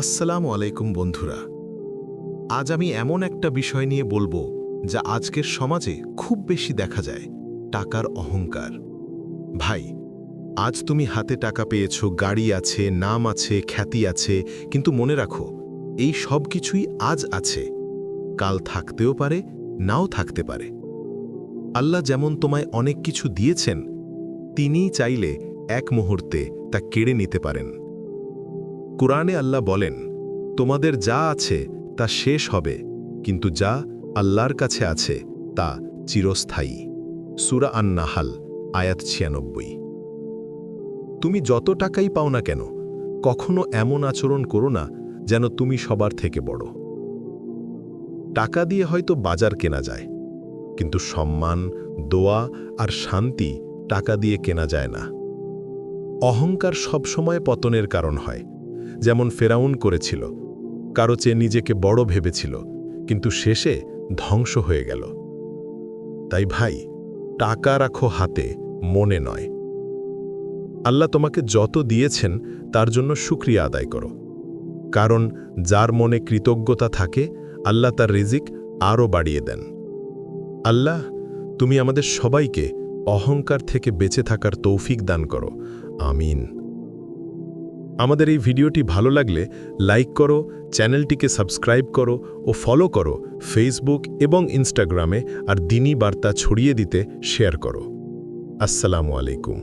আসসালামু আলাইকুম বন্ধুরা। আজ আমি এমন একটা বিষয় নিয়ে বলবো যা আজকের সমাজে খুব বেশি দেখা যায়, টাকার অহংকার। ভাই, আজ তুমি হাতে টাকা পেয়েছো, গাড়ি আছে, নাম আছে, খ্যাতি আছে, কিন্তু মনে রাখো, এই সব কিছুই আজ আছে, কাল থাকতেও পারে, নাও থাকতে পারে। আল্লাহ যেমন তোমায় অনেক কিছু দিয়েছেন, তিনিই চাইলে এক মুহূর্তে তা কেড়ে নিতে পারেন। কুরআনে আল্লাহ বলেন, তোমাদের যা আছে তা শেষ হবে, কিন্তু যা আল্লাহর কাছে আছে তা চিরস্থায়ী। সূরা আন-নাহাল, আয়াত ৯৬। তুমি যত টাকাই পাও না কেন, কখনো এমন আচরণ করো না যেন তুমি সবার থেকে বড়। টাকা দিয়ে হয়তো বাজার কেনা যায়, কিন্তু সম্মান, দোয়া আর শান্তি টাকা দিয়ে কেনা যায় না। অহংকার সবসময় পতনের কারণ হয়, যেমন ফেরাউন করেছিল। কারো চেয়ে নিজেকে বড় ভেবেছিল, কিন্তু শেষে ধ্বংস হয়ে গেল। তাই ভাই, টাকা রাখো হাতে, মনে নয়। আল্লাহ তোমাকে যত দিয়েছেন তার জন্য শুকরিয়া আদায় করো, কারণ যার মনে কৃতজ্ঞতা থাকে আল্লাহ তার রিজিক আরও বাড়িয়ে দেন। আল্লাহ, তুমি আমাদের সবাইকে অহংকার থেকে বেঁচে থাকার তৌফিক দান করো, আমিন। আমাদের এই ভিডিওটি ভালো লাগলে লাইক করো, চ্যানেলটিকে সাবস্ক্রাইব করো ও ফলো করো ফেসবুক এবং ইনস্টাগ্রামে, আর দ্বীনি বার্তা ছড়িয়ে দিতে শেয়ার করো। আসসালামু আলাইকুম।